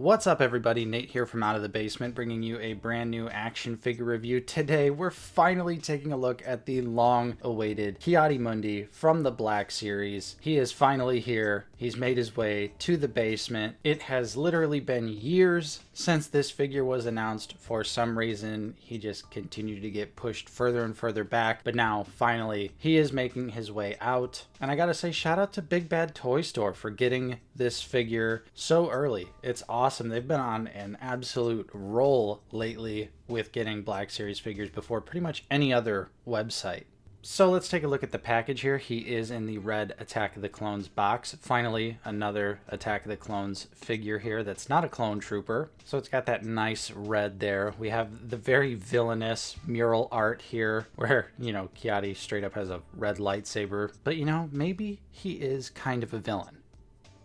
What's up everybody, Nate here from Out of the Basement, bringing you a brand new action figure review. Today we're finally taking a look at the long awaited Ki-Adi-Mundi from the Black series. He is finally here. He's made his way to the basement. It has literally been years since this figure was announced. For some reason he just continued to get pushed further and further back, but now finally he is making his way out. And I gotta say, shout out to Big Bad Toy Store for getting this figure so early. It's awesome. They've been on an absolute roll lately with getting Black Series figures before pretty much any other website. So let's take a look at the package here. He is in the red Attack of the Clones box. Finally, another Attack of the Clones figure here that's not a clone trooper. So it's got that nice red there. We have the very villainous mural art here where, Ki-Adi straight up has a red lightsaber. But maybe he is kind of a villain.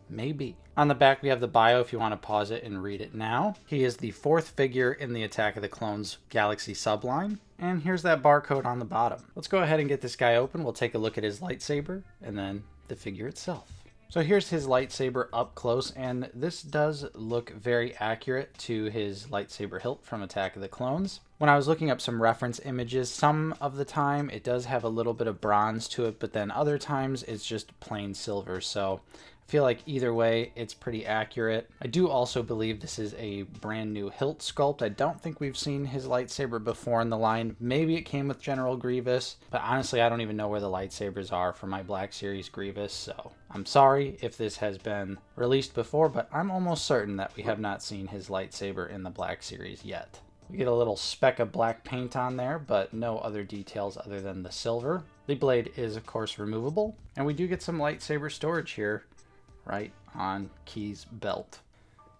Maybe. On the back, we have the bio if you want to pause it and read it now. He is the fourth figure in the Attack of the Clones Galaxy subline. And here's that barcode on the bottom. Let's go ahead and get this guy open. We'll take a look at his lightsaber and then the figure itself. So here's his lightsaber up close, and this does look very accurate to his lightsaber hilt from Attack of the Clones. When I was looking up some reference images, some of the time it does have a little bit of bronze to it, but then other times it's just plain silver. So I feel like either way, it's pretty accurate. I do also believe this is a brand new hilt sculpt. I don't think we've seen his lightsaber before in the line. Maybe it came with General Grievous, but honestly, I don't even know where the lightsabers are for my Black Series Grievous, so I'm sorry if this has been released before, but I'm almost certain that we have not seen his lightsaber in the Black Series yet. We get a little speck of black paint on there, but no other details other than the silver. The blade is, of course, removable, and we do get some lightsaber storage here right on Ki's belt.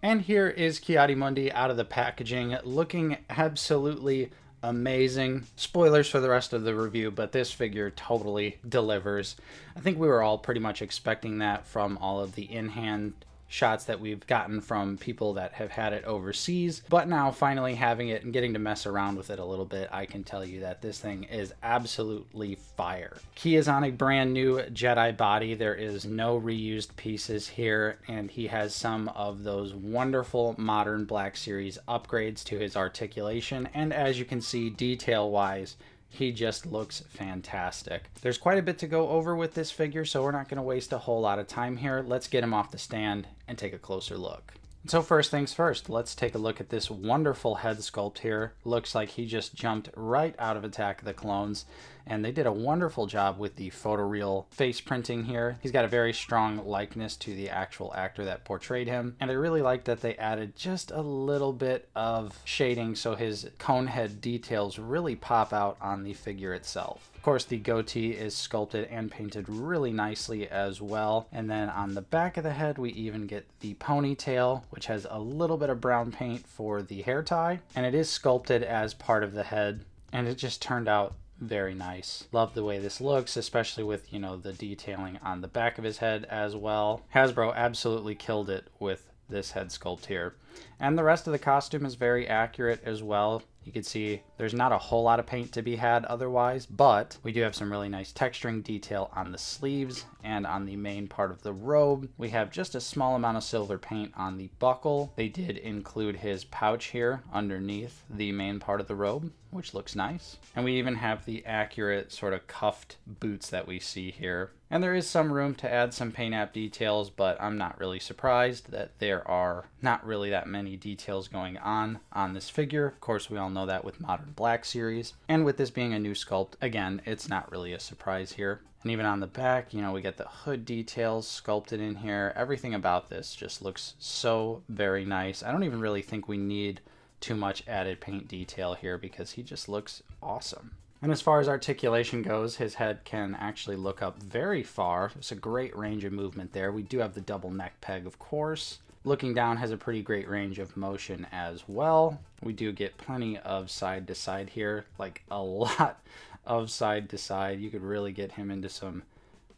And here is Ki-Adi-Mundi out of the packaging, looking absolutely amazing. Spoilers for the rest of the review, but this figure totally delivers. I think we were all pretty much expecting that from all of the in-hand shots that we've gotten from people that have had it overseas, but now finally having it and getting to mess around with it a little bit, I can tell you that this thing is absolutely fire. Ki is on a brand new Jedi body. There is no reused pieces here, and he has some of those wonderful modern Black Series upgrades to his articulation, and as you can see, detail wise, he just looks fantastic. There's quite a bit to go over with this figure, so we're not going to waste a whole lot of time here. Let's get him off the stand and take a closer look. So first things first, let's take a look at this wonderful head sculpt here. Looks like he just jumped right out of Attack of the Clones, and they did a wonderful job with the photoreal face printing here. He's got a very strong likeness to the actual actor that portrayed him, and I really like that they added just a little bit of shading so his cone head details really pop out on the figure itself. Of course, the goatee is sculpted and painted really nicely as well. And then on the back of the head, we even get the ponytail, which has a little bit of brown paint for the hair tie. And it is sculpted as part of the head, and it just turned out very nice. Love the way this looks, especially with, the detailing on the back of his head as well. Hasbro absolutely killed it with this head sculpt here. And the rest of the costume is very accurate as well. You can see there's not a whole lot of paint to be had otherwise, but we do have some really nice texturing detail on the sleeves and on the main part of the robe. We have just a small amount of silver paint on the buckle. They did include his pouch here underneath the main part of the robe, which looks nice. And we even have the accurate sort of cuffed boots that we see here. And there is some room to add some paint app details, but I'm not really surprised that there are not really that many details going on this figure. Of course, we all know that with modern Black Series. And with this being a new sculpt, again, it's not really a surprise here. And even on the back, we get the hood details sculpted in here. Everything about this just looks so very nice. I don't even really think we need too much added paint detail here because he just looks awesome. And as far as articulation goes, his head can actually look up very far. There's a great range of movement there. We do have the double neck peg, of course. Looking down has a pretty great range of motion as well. We do get plenty of side to side here, like a lot of side to side. You could really get him into some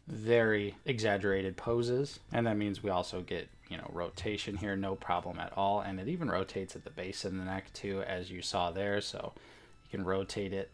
very exaggerated poses. And that means we also get, rotation here, no problem at all. And it even rotates at the base of the neck too, as you saw there. So you can rotate it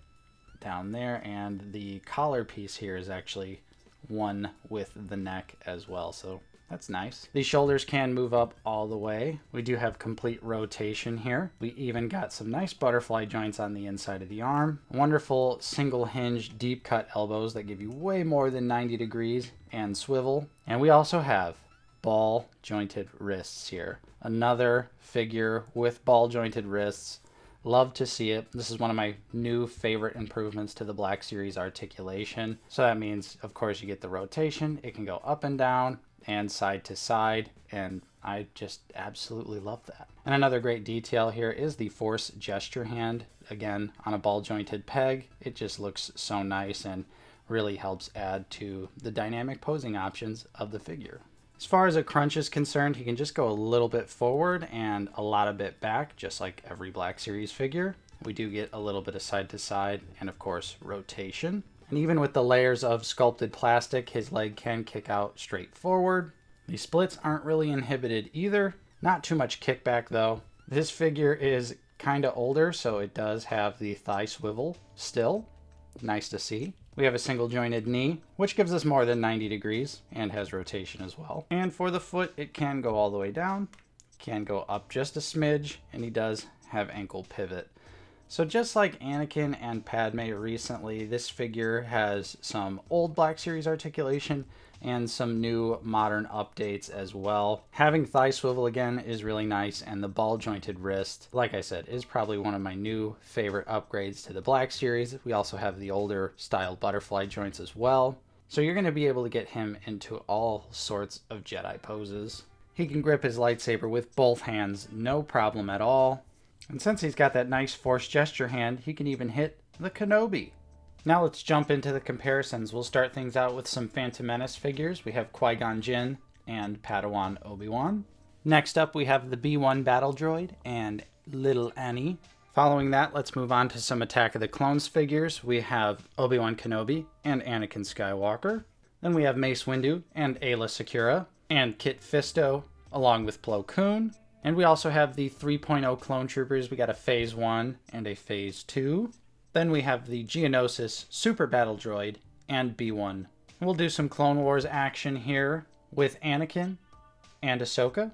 down there, and the collar piece here is actually one with the neck as well. So That's nice. These shoulders can move up all the way. We do have complete rotation here. We even got some nice butterfly joints on the inside of the arm. Wonderful single hinge deep cut elbows that give you way more than 90 degrees and swivel. And we also have ball jointed wrists here. Another figure with ball jointed wrists. Love to see it. This is one of my new favorite improvements to the Black Series articulation. So that means, of course, you get the rotation. It can go up and down and side to side, and I just absolutely love that. And another great detail here is the force gesture hand, again on a ball jointed peg. It just looks so nice and really helps add to the dynamic posing options of the figure. As far as a crunch is concerned, he can just go a little bit forward and a lot of bit back, just like every Black Series figure. We do get a little bit of side to side and of course rotation. And even with the layers of sculpted plastic, his leg can kick out straight forward. The splits aren't really inhibited either. Not too much kickback though. This figure is kind of older, so it does have the thigh swivel still. Nice to see. We have a single jointed knee, which gives us more than 90 degrees and has rotation as well. And for the foot, it can go all the way down, can go up just a smidge, and he does have ankle pivot. So just like Anakin and Padme recently, this figure has some old Black Series articulation and some new modern updates as well. Having thigh swivel again is really nice, and the ball jointed wrist, like I said, is probably one of my new favorite upgrades to the Black Series. We also have the older style butterfly joints as well. So you're going to be able to get him into all sorts of Jedi poses. He can grip his lightsaber with both hands, no problem at all. And since he's got that nice force gesture hand, he can even hit the Kenobi. Now let's jump into the comparisons. We'll start things out with some Phantom Menace figures. We have Qui-Gon Jinn and Padawan Obi-Wan. Next up, we have the B-1 Battle Droid and Little Annie. Following that, let's move on to some Attack of the Clones figures. We have Obi-Wan Kenobi and Anakin Skywalker. Then we have Mace Windu and Aayla Secura and Kit Fisto along with Plo Koon. And we also have the 3.0 Clone Troopers. We got a Phase 1 and a Phase 2. Then we have the Geonosis Super Battle Droid and B1. We'll do some Clone Wars action here with Anakin and Ahsoka.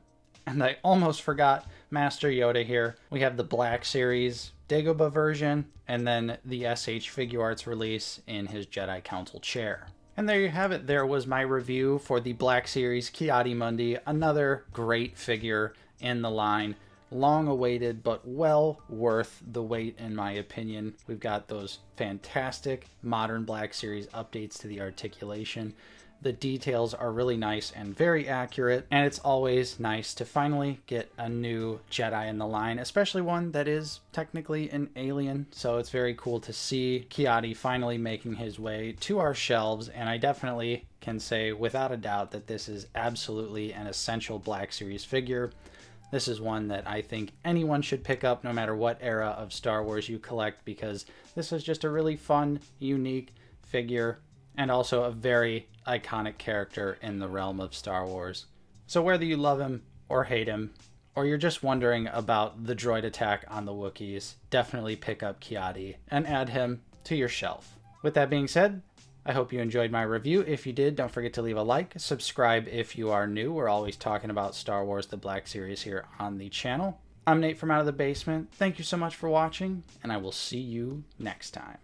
And I almost forgot Master Yoda here. We have the Black Series Dagobah version, and then the SH Figure Arts release in his Jedi Council chair. And there you have it. There was my review for the Black Series Ki-Adi-Mundi. Another great figure in the line. Long awaited, but well worth the wait in my opinion. We've got those fantastic modern Black Series updates to the articulation. The details are really nice and very accurate, and it's always nice to finally get a new Jedi in the line, especially one that is technically an alien. So it's very cool to see Ki-Adi finally making his way to our shelves, and I definitely can say without a doubt that this is absolutely an essential Black Series figure. This is one that I think anyone should pick up no matter what era of Star Wars you collect, because this is just a really fun, unique figure and also a very iconic character in the realm of Star Wars. So whether you love him or hate him, or you're just wondering about the droid attack on the Wookiees, definitely pick up Ki-Adi and add him to your shelf. With that being said, I hope you enjoyed my review. If you did, don't forget to leave a like, subscribe if you are new. We're always talking about Star Wars, the Black Series here on the channel. I'm Nate from Out of the Basement. Thank you so much for watching, and I will see you next time.